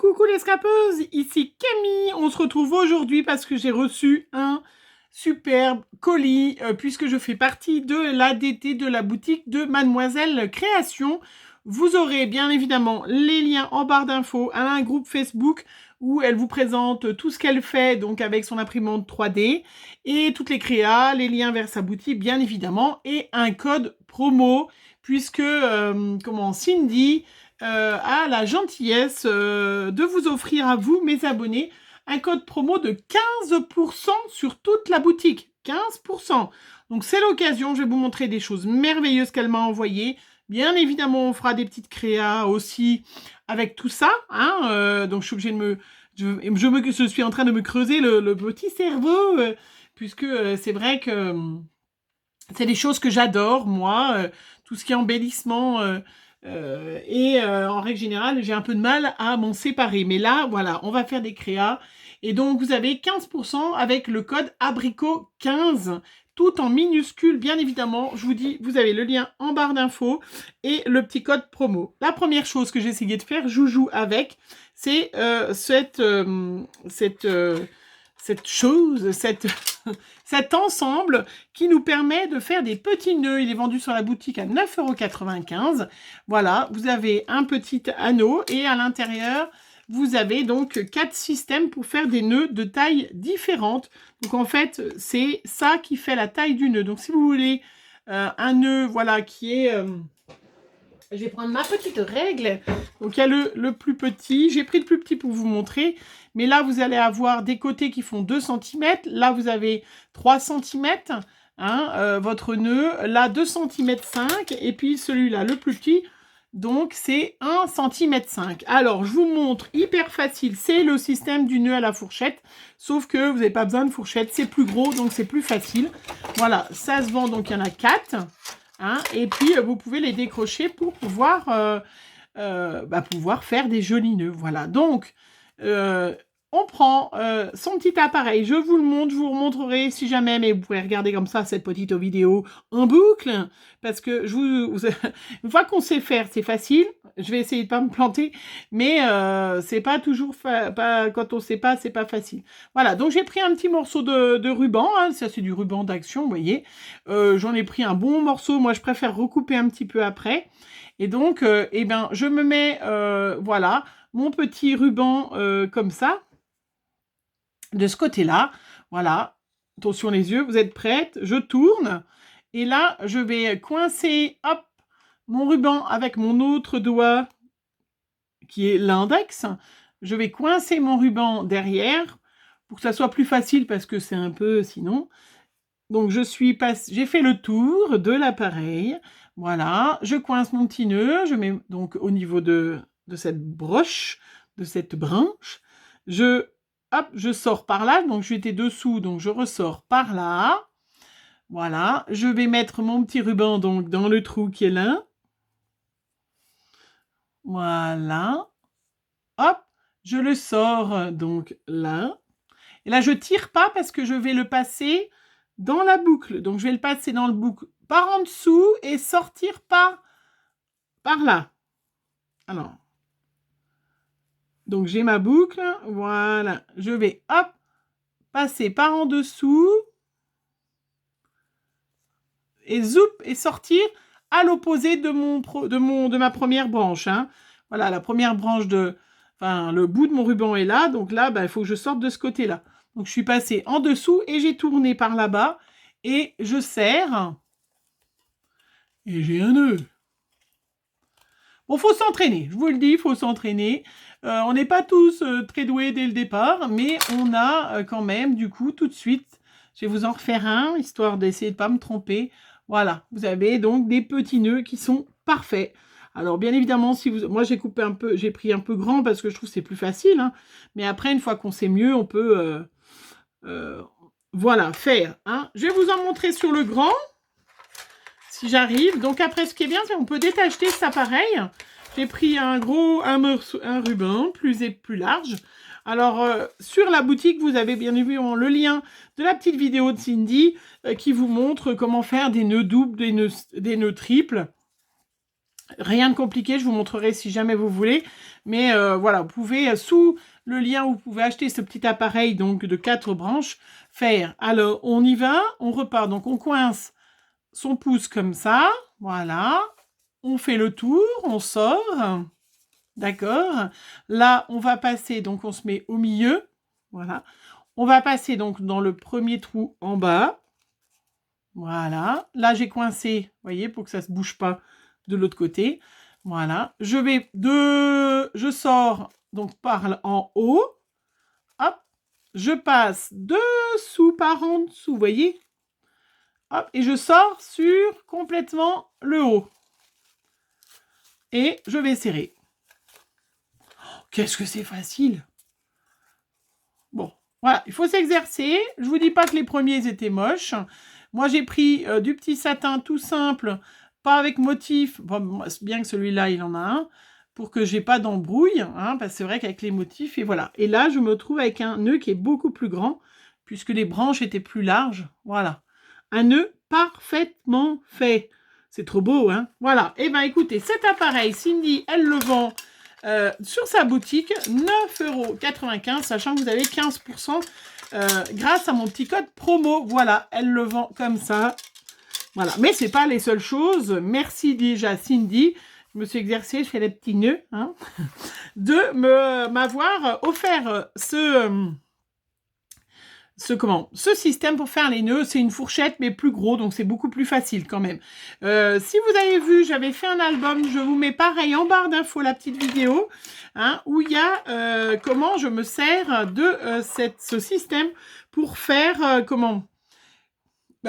Coucou les scrapeuses, ici Camille. On se retrouve aujourd'hui parce que j'ai reçu un superbe colis puisque je fais partie de l'ADT de la boutique de Mademoiselle Création. Vous aurez bien évidemment les liens en barre d'infos à un groupe Facebook où elle vous présente tout ce qu'elle fait, donc avec son imprimante 3D et toutes les créas, les liens vers sa boutique bien évidemment et un code promo puisque Cindy a la gentillesse de vous offrir à vous, mes abonnés, un code promo de 15% sur toute la boutique. 15%. Donc c'est l'occasion, je vais vous montrer des choses merveilleuses qu'elle m'a envoyées. Bien évidemment, on fera des petites créas aussi avec tout ça. Donc je suis obligée de me... Je suis en train de me creuser le petit cerveau, puisque c'est vrai que c'est des choses que j'adore, moi. Tout ce qui est embellissement... en règle générale, j'ai un peu de mal à m'en séparer. Mais là, voilà, on va faire des créas. Et donc, vous avez 15% avec le code abricot15, tout en minuscule, bien évidemment. Je vous dis, vous avez le lien en barre d'infos et le petit code promo. La première chose que j'ai essayé de faire, joujou avec, c'est cet ensemble qui nous permet de faire des petits nœuds. Il est vendu sur la boutique à 9,95 €. Voilà, vous avez un petit anneau et à l'intérieur, vous avez donc 4 systèmes pour faire des nœuds de taille différentes. Donc en fait, c'est ça qui fait la taille du nœud. Donc si vous voulez un nœud, voilà, qui est... je vais prendre ma petite règle. Donc, il y a le plus petit. J'ai pris le plus petit pour vous montrer. Mais là, vous allez avoir des côtés qui font 2 cm. Là, vous avez 3 cm. Votre nœud. Là, 2,5 cm. Et puis, celui-là, le plus petit. Donc, c'est 1,5 cm. Alors, je vous montre hyper facile. C'est le système du nœud à la fourchette. Sauf que vous n'avez pas besoin de fourchette. C'est plus gros, donc c'est plus facile. Voilà, ça se vend. Donc, il y en a 4. Et puis, vous pouvez les décrocher pour pouvoir faire des jolis nœuds. Voilà, donc, on prend son petit appareil. Je vous le montre, je vous remontrerai si jamais, mais vous pouvez regarder comme ça cette petite vidéo en boucle, parce que une fois qu'on sait faire, c'est facile. Je vais essayer de pas me planter, mais c'est pas toujours... quand on sait pas, c'est pas facile. Voilà, donc j'ai pris un petit morceau de ruban. Ça, c'est du ruban d'action, vous voyez. J'en ai pris un bon morceau. Moi, je préfère recouper un petit peu après. Et donc, je me mets, voilà, mon petit ruban comme ça, de ce côté-là. Voilà, attention les yeux, vous êtes prêtes? Je tourne. Et là, je vais coincer, hop, mon ruban avec mon autre doigt, qui est l'index. Je vais coincer mon ruban derrière, pour que ça soit plus facile, parce que c'est un peu sinon... Donc, j'ai fait le tour de l'appareil. Voilà, je coince mon petit nœud. Je mets donc au niveau de cette broche, de cette branche. Je sors par là. Donc, j'étais dessous, donc je ressors par là. Voilà, je vais mettre mon petit ruban donc dans le trou qui est là. Voilà. Hop, je le sors donc là. Et là, je tire pas parce que je vais le passer dans la boucle. Donc, je vais le passer dans le boucle par en dessous et sortir par là. Alors, donc j'ai ma boucle. Voilà. Je vais, hop, passer par en dessous et zoup, et sortir à l'opposé de ma première branche. Voilà, la première branche le bout de mon ruban est là. Donc là, il faut que je sorte de ce côté-là. Donc, je suis passée en dessous et j'ai tourné par là-bas. Et je serre. Et j'ai un nœud. Bon, faut s'entraîner. Je vous le dis, il faut s'entraîner. On n'est pas tous très doués dès le départ. Mais on a quand même, du coup, tout de suite... Je vais vous en refaire un, histoire d'essayer de ne pas me tromper. Voilà, vous avez donc des petits nœuds qui sont parfaits. Alors, bien évidemment, moi, j'ai pris un peu grand parce que je trouve que c'est plus facile. Mais après, une fois qu'on sait mieux, on peut... voilà, faire. Je vais vous en montrer sur le grand, si j'arrive. Donc après, ce qui est bien, c'est qu'on peut détacher cet appareil. J'ai pris un ruban plus large. Alors, sur la boutique, vous avez bien évidemment le lien de la petite vidéo de Cindy qui vous montre comment faire des nœuds doubles, des nœuds triples. Rien de compliqué, je vous montrerai si jamais vous voulez. Mais voilà, vous pouvez, sous le lien, vous pouvez acheter ce petit appareil donc de 4 branches, faire. Alors, on y va, on repart. Donc, on coince son pouce comme ça. Voilà. On fait le tour, on sort. D'accord. Là, on va passer, donc on se met au milieu. Voilà. On va passer donc dans le premier trou en bas. Voilà. Là, j'ai coincé, vous voyez, pour que ça ne se bouge pas de l'autre côté. Voilà. Je sors donc par en haut. Hop. Je passe dessous par en dessous, vous voyez. Hop. Et je sors sur complètement le haut. Et je vais serrer. Oh, qu'est-ce que c'est facile! Bon, voilà, il faut s'exercer. Je vous dis pas que les premiers étaient moches. Moi, j'ai pris du petit satin tout simple, pas avec motif. Bon, bien que celui-là, il en a un, pour que j'ai pas d'embrouille, hein, parce que c'est vrai qu'avec les motifs, et voilà. Et là, je me trouve avec un nœud qui est beaucoup plus grand, puisque les branches étaient plus larges. Voilà. Un nœud parfaitement fait. C'est trop beau, hein? Voilà. Et ben, écoutez, cet appareil, Cindy, elle le vend sur sa boutique, 9,95 €, sachant que vous avez 15% grâce à mon petit code promo. Voilà, elle le vend comme ça. Voilà, mais c'est pas les seules choses. Merci déjà Cindy, je me suis exercée, je fais les petits nœuds, hein, de m'avoir offert ce système pour faire les nœuds. C'est une fourchette mais plus gros, donc c'est beaucoup plus facile quand même. Si vous avez vu, j'avais fait un album, je vous mets pareil en barre d'infos la petite vidéo, hein, où il y a comment je me sers de ce système pour faire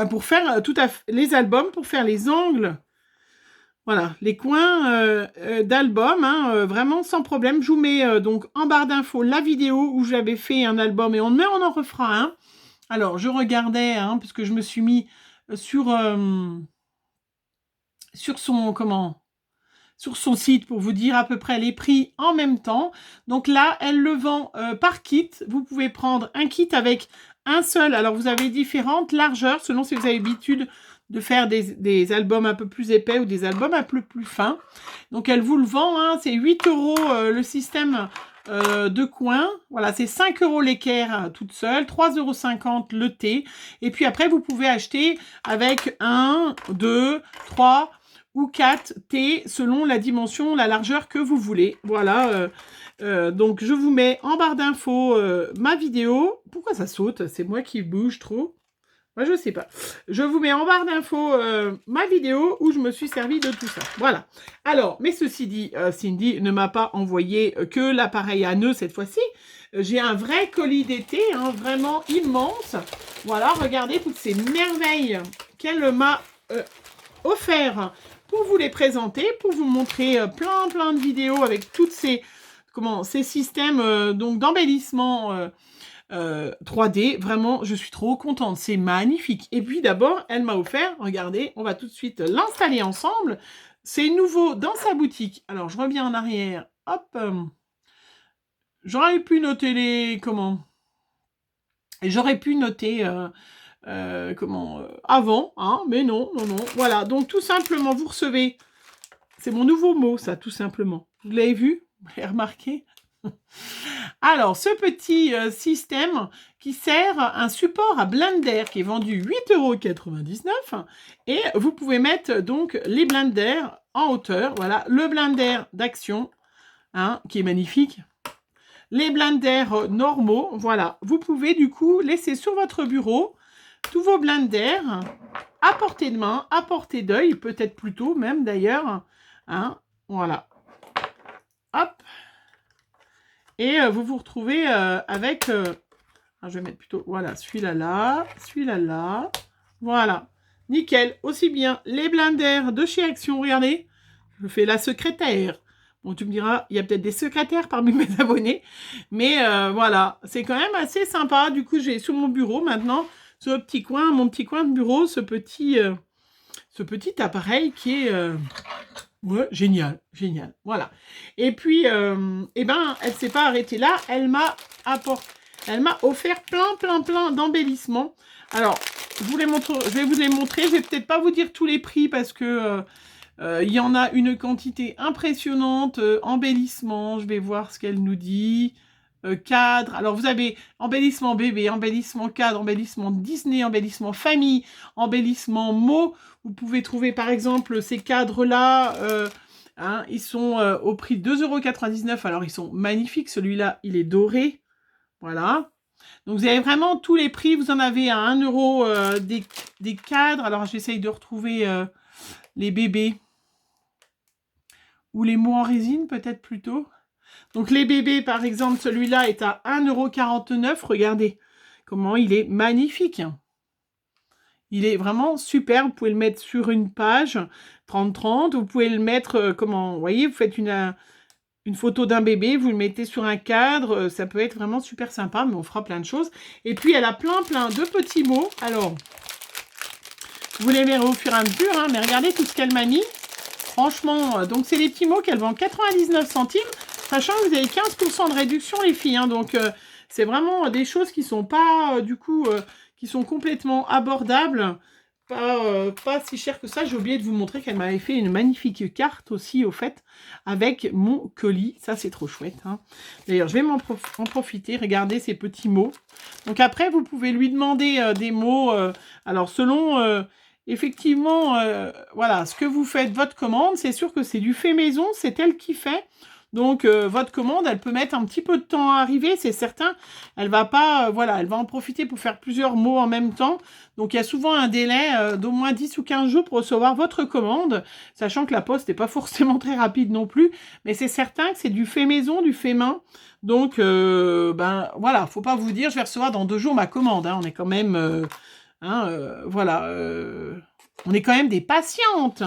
pour faire tout à fait les albums, pour faire les angles. Voilà, les coins d'album, hein, vraiment sans problème. Je vous mets donc en barre d'infos la vidéo où j'avais fait un album et on en refera un. Alors, je regardais, hein, puisque je me suis mis sur son site pour vous dire à peu près les prix en même temps. Donc là, elle le vend par kit. Vous pouvez prendre un kit avec un seul. Alors, vous avez différentes largeurs selon si vous avez l'habitude de faire des albums un peu plus épais ou des albums un peu plus fins. Donc, elle vous le vend. Hein, c'est 8 € le système de coin. Voilà, c'est 5 € l'équerre toute seule, 3,50 € le thé. Et puis après, vous pouvez acheter avec 1, 2, 3 ou 4 thés selon la dimension, la largeur que vous voulez. Voilà, donc je vous mets en barre d'infos ma vidéo. Pourquoi ça saute? C'est moi qui bouge trop? Moi, je sais pas. Je vous mets en barre d'infos ma vidéo où je me suis servi de tout ça. Voilà. Alors, mais ceci dit, Cindy ne m'a pas envoyé que l'appareil à nœuds cette fois-ci. J'ai un vrai colis d'été, hein, vraiment immense. Voilà, regardez toutes ces merveilles qu'elle m'a offert pour vous les présenter, pour vous montrer plein de vidéos avec toutes ces systèmes donc d'embellissement 3D. Vraiment, je suis trop contente, c'est magnifique. Et puis d'abord, elle m'a offert, regardez, on va tout de suite l'installer ensemble. C'est nouveau dans sa boutique. Alors, je reviens en arrière. Hop. J'aurais pu noter J'aurais pu noter avant, hein, mais non. Voilà, donc tout simplement, vous recevez, c'est mon nouveau mot, ça, tout simplement. Vous l'avez vu? Vous l'avez remarqué? Alors, ce petit système qui sert un support à blender qui est vendu 8,99 € et vous pouvez mettre donc les blenders en hauteur. Voilà, le blender d'action, hein, qui est magnifique. Les blenders normaux, voilà. Vous pouvez du coup laisser sur votre bureau tous vos blenders à portée de main, à portée d'œil, peut-être plutôt même d'ailleurs. Hein, voilà. Hop. Et vous vous retrouvez avec... je vais mettre plutôt... Voilà, celui-là là. Voilà. Nickel. Aussi bien les blenders de chez Action. Regardez. Je fais la secrétaire. Bon, tu me diras, il y a peut-être des secrétaires parmi mes abonnés. Mais voilà, c'est quand même assez sympa. Du coup, j'ai sur mon bureau maintenant, mon petit coin de bureau, ce petit appareil qui est... ouais, génial. Voilà. Et puis, elle s'est pas arrêtée là. Elle m'a offert plein d'embellissements. Alors, je vais vous les montrer. Je vais peut-être pas vous dire tous les prix parce que Il y en a une quantité impressionnante. Embellissement, je vais voir ce qu'elle nous dit. Cadre, alors vous avez embellissement bébé, embellissement cadre, embellissement Disney, embellissement famille, embellissement mots. Vous pouvez trouver par exemple ces cadres-là, hein, ils sont au prix de 2,99 €. Alors ils sont magnifiques, celui-là il est doré, voilà. Donc vous avez vraiment tous les prix, vous en avez à 1 € des cadres. Alors j'essaye de retrouver les bébés ou les mots en résine peut-être plutôt. Donc les bébés, par exemple, celui-là est à 1,49 €. Regardez comment il est magnifique. Il est vraiment super. Vous pouvez le mettre sur une page 30-30. Vous pouvez le mettre, vous voyez, vous faites une photo d'un bébé, vous le mettez sur un cadre. Ça peut être vraiment super sympa, mais on fera plein de choses. Et puis, elle a plein de petits mots. Alors, vous les verrez au fur et à mesure, hein, mais regardez tout ce qu'elle m'a mis. Franchement, donc c'est les petits mots qu'elle vend 99 centimes. Sachant que vous avez 15% de réduction, les filles. Hein, donc, c'est vraiment des choses qui sont pas, qui sont complètement abordables. Pas si cher que ça. J'ai oublié de vous montrer qu'elle m'avait fait une magnifique carte aussi, au fait, avec mon colis. Ça, c'est trop chouette. Hein. D'ailleurs, je vais en profiter. Regardez ces petits mots. Donc, après, vous pouvez lui demander des mots. Alors, selon... effectivement, voilà, ce que vous faites, votre commande, c'est sûr que c'est du fait maison, c'est elle qui fait. Donc, votre commande, elle peut mettre un petit peu de temps à arriver, c'est certain. Elle va pas, voilà, elle va en profiter pour faire plusieurs mots en même temps. Donc, il y a souvent un délai d'au moins 10 ou 15 jours pour recevoir votre commande, sachant que la poste n'est pas forcément très rapide non plus. Mais c'est certain que c'est du fait maison, du fait main. Donc, ben, voilà, faut pas vous dire, je vais recevoir dans 2 jours ma commande. Hein, on est quand même, voilà, on est quand même des patientes.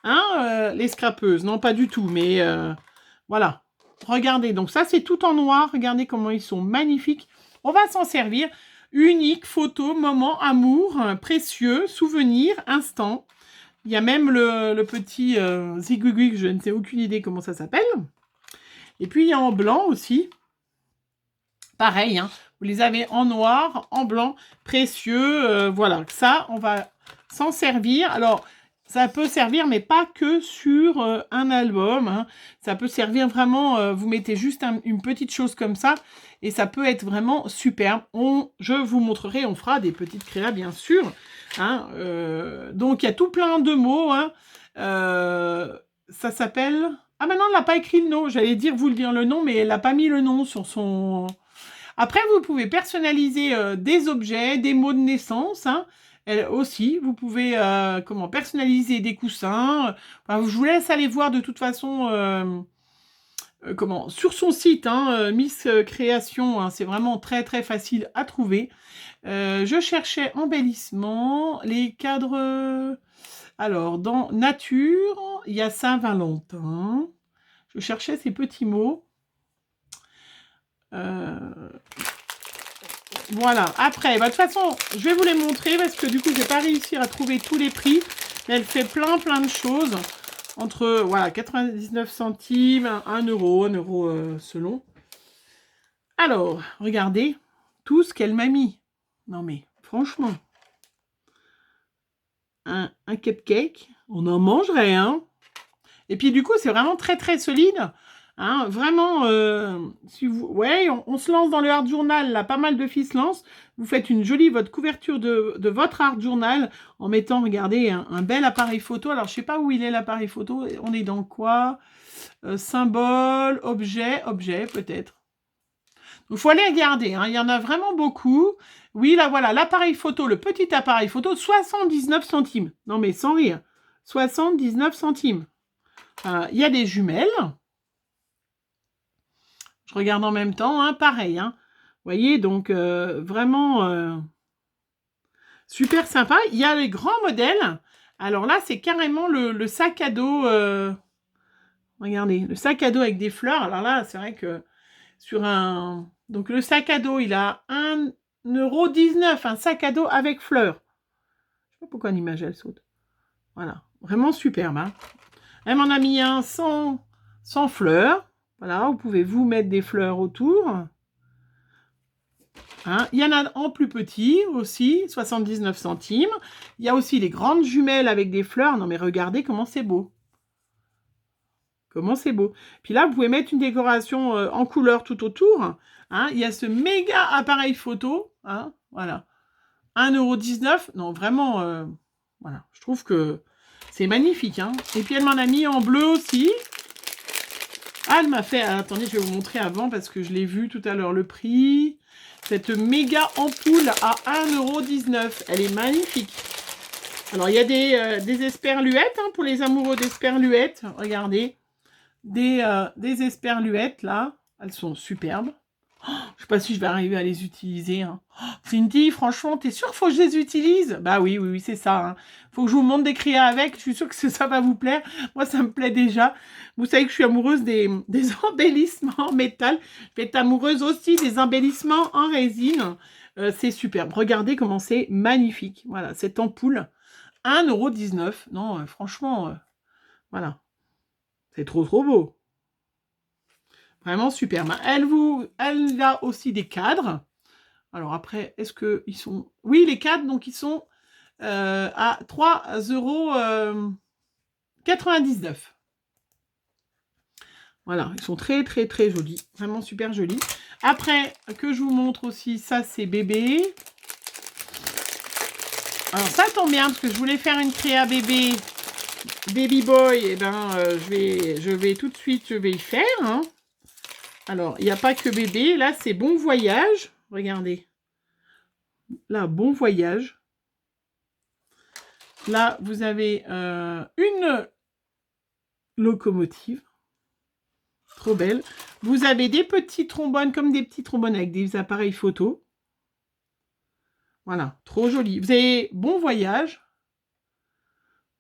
Hein, les scrapeuses, non, pas du tout, mais... voilà, regardez, donc ça c'est tout en noir, regardez comment ils sont magnifiques. On va s'en servir. Unique, photo, moment, amour, précieux, souvenir, instant. Il y a même le petit zigouigou, je ne sais aucune idée comment ça s'appelle. Et puis il y a en blanc aussi. Pareil, hein, vous les avez en noir, en blanc, précieux, voilà. Ça, on va s'en servir. Alors... ça peut servir, mais pas que sur un album. Hein. Ça peut servir vraiment, vous mettez juste une petite chose comme ça, et ça peut être vraiment superbe. Je vous montrerai, on fera des petites créas, bien sûr. Hein. Donc, il y a tout plein de mots. Hein. Ça s'appelle... Ah, maintenant, elle n'a pas écrit le nom. J'allais vous dire le nom, mais elle n'a pas mis le nom sur son... Après, vous pouvez personnaliser des objets, des mots de naissance, hein. Elle aussi, vous pouvez personnaliser des coussins. Enfin, je vous laisse aller voir de toute façon sur son site, hein, Miss Création. Hein, c'est vraiment très très facile à trouver. Je cherchais embellissement, les cadres. Alors, dans nature, il y a Saint-Valentin. Je cherchais ces petits mots. Voilà, après, bah, de toute façon, je vais vous les montrer parce que du coup, je vais pas réussir à trouver tous les prix. Mais elle fait plein de choses. Entre, voilà, 99 centimes, 1 €, 1 € selon. Alors, regardez tout ce qu'elle m'a mis. Non mais, franchement. Un cupcake, on en mangerait, hein. Et puis du coup, c'est vraiment très très solide. Hein, vraiment, si vous, ouais, on se lance dans le hard journal, là, pas mal de filles se lancent. Vous faites une jolie votre couverture de votre hard journal en mettant, regardez, un bel appareil photo. Alors, je sais pas où il est l'appareil photo. On est dans quoi? Symbole, objet, peut-être. Donc, il faut aller regarder. Hein, il y en a vraiment beaucoup. Oui, là, voilà, l'appareil photo, le petit appareil photo, 79 centimes. Non, mais sans rire. 79 centimes. Il y a des jumelles. Je regarde en même temps, hein, pareil. Hein. Vous voyez, donc vraiment super sympa. Il y a les grands modèles. Alors là, c'est carrément le sac à dos. Regardez, le sac à dos avec des fleurs. Alors là, c'est vrai que sur un... Donc le sac à dos, il a 1,19 €. Un sac à dos avec fleurs. Je sais pas pourquoi l'image, elle saute. Voilà, vraiment superbe. Hein. Elle m'en a mis un sans fleurs. Voilà, vous pouvez vous mettre des fleurs autour. Hein. Il y en a en plus petit aussi, 79 centimes. Il y a aussi les grandes jumelles avec des fleurs. Non mais regardez comment c'est beau. Comment c'est beau. Puis là, vous pouvez mettre une décoration en couleur tout autour. Hein. Il y a ce méga appareil photo. Hein. Voilà. 1,19 €. Non, vraiment, voilà. Je trouve que c'est magnifique. Hein. Et puis, elle m'en a mis en bleu aussi. Ah, elle m'a fait... Attendez, je vais vous montrer avant parce que je l'ai vu tout à l'heure, le prix. Cette méga ampoule à 1,19 €. Elle est magnifique. Alors, il y a des esperluettes hein, pour les amoureux d'esperluettes. Regardez. Des esperluettes, là. Elles sont superbes. Oh, je sais pas si je vais arriver à les utiliser. Hein. Oh, Cindy, franchement, t'es sûre qu'il faut que je les utilise? Bah oui, oui, oui, c'est ça. Hein. Faut que je vous montre des créas avec. Je suis sûre que ça va vous plaire. Moi, ça me plaît déjà. Vous savez que je suis amoureuse des embellissements en métal. Je vais être amoureuse aussi des embellissements en résine. C'est superbe. Regardez comment c'est magnifique. Voilà, cette ampoule. 1,19 €. Non, franchement, voilà. C'est trop, trop beau. Vraiment superbe. Elle a aussi des cadres. Alors après, est-ce qu'ils sont... Oui, les cadres, donc ils sont à 3,99 €. Voilà, ils sont très, très, très jolis. Vraiment super jolis. Après, que je vous montre aussi, ça, c'est bébé. Alors, ça tombe bien, parce que je voulais faire une créa bébé, baby boy. Et ben, je vais tout de suite, je vais y faire. Hein. Alors, il n'y a pas que bébé. Là, c'est bon voyage. Regardez. Là, bon voyage. Là, vous avez une locomotive. Trop belle. Vous avez des petits trombones, comme des petits trombones avec des appareils photo. Voilà, trop joli. Vous avez bon voyage.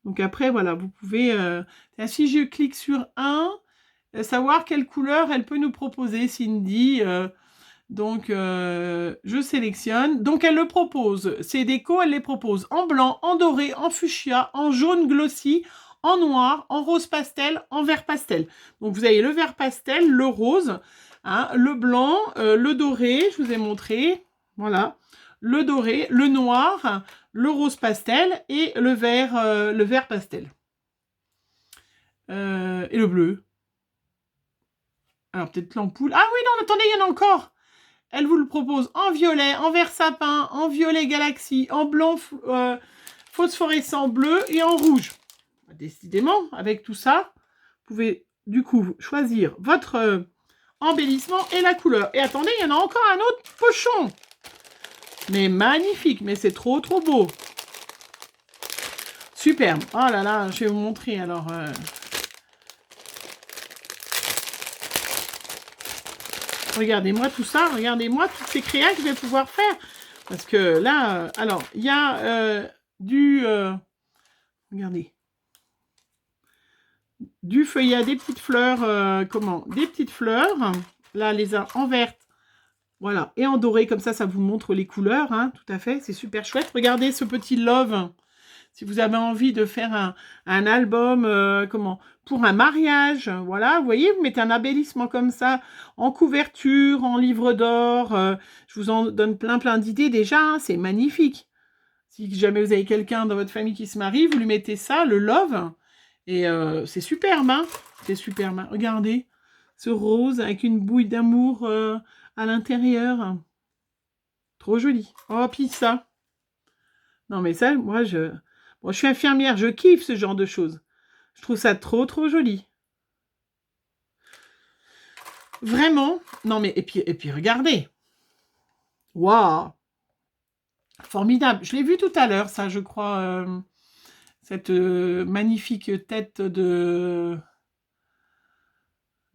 Donc après, voilà, vous pouvez... si je clique sur un, savoir quelle couleur elle peut nous proposer, Cindy. Donc, je sélectionne. Donc, elle le propose. Ces décos, elle les propose en blanc, en doré, en fuchsia, en jaune glossy, en noir, en rose pastel, en vert pastel. Donc, vous avez le vert pastel, le rose, hein, le blanc, le doré, je vous ai montré. Voilà. Le doré, le noir, le rose pastel et le vert pastel. Et le bleu. Alors, peut-être l'ampoule. Ah oui, non, attendez, il y en a encore. Elle vous le propose en violet, en vert sapin, en violet galaxie, en blanc phosphorescent bleu et en rouge. Décidément, avec tout ça, vous pouvez du coup choisir votre embellissement et la couleur. Et attendez, il y en a encore un autre pochon. Mais magnifique, mais c'est trop trop beau. Superbe. Oh là là, je vais vous montrer alors... Regardez-moi tout ça, regardez-moi toutes ces créas que je vais pouvoir faire. Parce que là, alors, il y a regardez, du feuillat, des petites fleurs, des petites fleurs. Là, les uns en verte, voilà, et en doré, comme ça vous montre les couleurs, hein, tout à fait, c'est super chouette. Regardez ce petit love. Si vous avez envie de faire un album, pour un mariage, voilà, vous voyez, vous mettez un embellissement comme ça, en couverture, en livre d'or, je vous en donne plein d'idées déjà, hein, c'est magnifique. Si jamais vous avez quelqu'un dans votre famille qui se marie, vous lui mettez ça, le love, et c'est superbe, hein, c'est superbe. Hein. Regardez, ce rose avec une bouille d'amour à l'intérieur, trop joli. Oh, puis ça. Non mais ça, moi je suis infirmière, je kiffe ce genre de choses. Je trouve ça trop trop joli. Vraiment. Non mais et puis regardez. Waouh. Formidable. Je l'ai vu tout à l'heure, ça, je crois. Cette magnifique tête de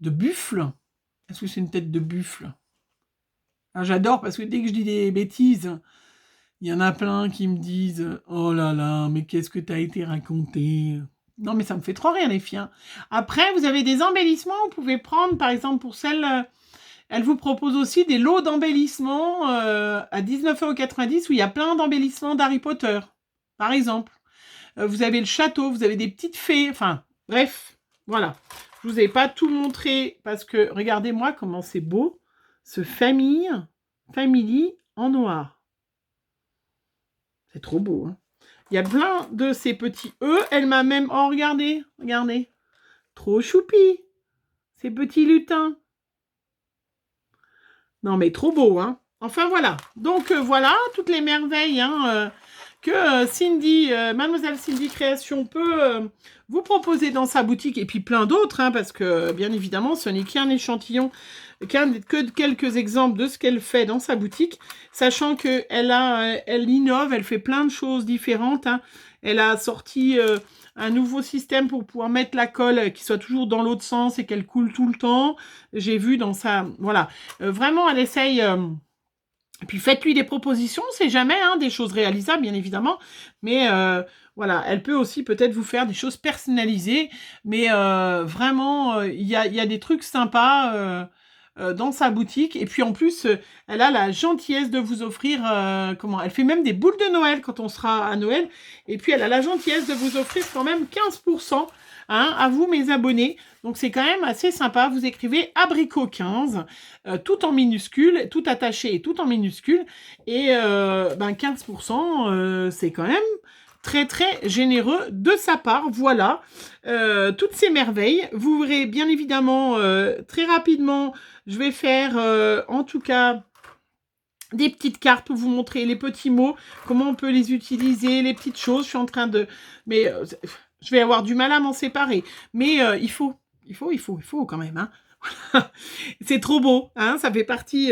buffle. Est-ce que c'est une tête de buffle? Ah, j'adore parce que dès que je dis des bêtises, il y en a plein qui me disent « Oh là là, mais qu'est-ce que t'as été raconté ?» Non, mais ça me fait trop rire, les filles. Après, vous avez des embellissements. Vous pouvez prendre, par exemple, pour celle... elle vous propose aussi des lots d'embellissements à 19,90 € où il y a plein d'embellissements d'Harry Potter, par exemple. Vous avez le château, vous avez des petites fées. Enfin, bref, voilà. Je vous ai pas tout montré parce que, regardez-moi comment c'est beau. Ce family en noir. C'est trop beau, hein. Il y a plein de ces petits E. Elle m'a même... Oh, regardez, regardez. Trop choupi. Ces petits lutins. Non, mais trop beau, hein. Enfin, voilà. Donc, voilà, toutes les merveilles hein, que Cindy, Mademoiselle Cindy Création peut vous proposer dans sa boutique. Et puis, plein d'autres, hein, parce que, bien évidemment, ce n'est qu'un échantillon, que quelques exemples de ce qu'elle fait dans sa boutique. Sachant qu'elle elle innove, elle fait plein de choses différentes, hein. Elle a sorti... un nouveau système pour pouvoir mettre la colle qui soit toujours dans l'autre sens et qu'elle coule tout le temps. J'ai vu dans sa... Voilà. Vraiment, elle essaye... Et puis, faites-lui des propositions, c'est jamais, hein, des choses réalisables, bien évidemment. Mais voilà, elle peut aussi peut-être vous faire des choses personnalisées. Mais vraiment, il y a des trucs sympas... dans sa boutique. Et puis en plus, elle a la gentillesse de vous offrir... comment? Elle fait même des boules de Noël quand on sera à Noël. Et puis elle a la gentillesse de vous offrir quand même 15%. Hein, à vous, mes abonnés. Donc c'est quand même assez sympa. Vous écrivez abricot 15, tout en minuscule, tout attaché et tout en minuscule. Et 15%, c'est quand même très très généreux de sa part. Voilà, toutes ces merveilles. Vous verrez bien évidemment très rapidement, je vais faire en tout cas des petites cartes pour vous montrer les petits mots, comment on peut les utiliser, les petites choses. Je suis en train de... Mais je vais avoir du mal à m'en séparer. Mais il faut quand même, hein. C'est trop beau, hein, ça fait partie,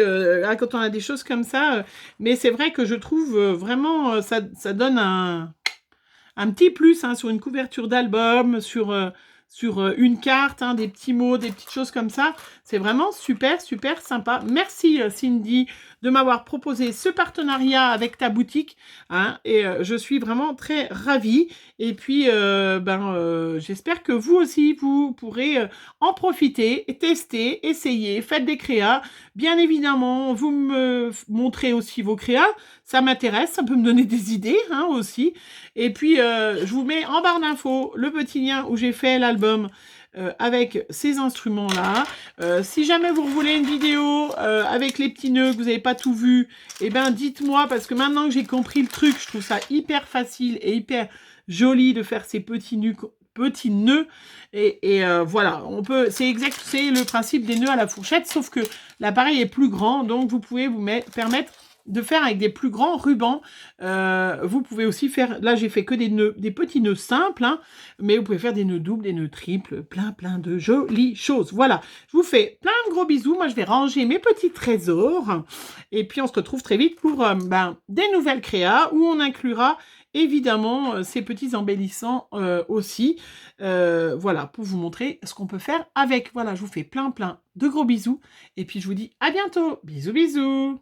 quand on a des choses comme ça, mais c'est vrai que je trouve vraiment, ça donne un petit plus hein, sur une couverture d'album, sur une carte, hein, des petits mots, des petites choses comme ça. C'est vraiment super, super sympa. Merci Cindy de m'avoir proposé ce partenariat avec ta boutique. Hein, et je suis vraiment très ravie. Et puis, j'espère que vous aussi, vous pourrez en profiter, tester, essayer, faites des créas. Bien évidemment, vous me montrez aussi vos créas. Ça m'intéresse, ça peut me donner des idées hein, aussi. Et puis, je vous mets en barre d'infos le petit lien où j'ai fait l'album avec ces instruments-là. Si jamais vous voulez une vidéo avec les petits nœuds, que vous n'avez pas tout vu, eh ben dites-moi, parce que maintenant que j'ai compris le truc, je trouve ça hyper facile et hyper joli de faire ces petits nœuds. Et voilà, c'est le principe des nœuds à la fourchette, sauf que l'appareil est plus grand, donc vous pouvez vous permettre de faire avec des plus grands rubans. Vous pouvez aussi faire, là j'ai fait que des petits nœuds simples, hein, mais vous pouvez faire des nœuds doubles, des nœuds triples, plein de jolies choses. Voilà, je vous fais plein de gros bisous. Moi je vais ranger mes petits trésors. Et puis on se retrouve très vite pour des nouvelles créas où on inclura évidemment ces petits embellissants aussi. Voilà, pour vous montrer ce qu'on peut faire avec. Voilà, je vous fais plein de gros bisous. Et puis je vous dis à bientôt. Bisous, bisous.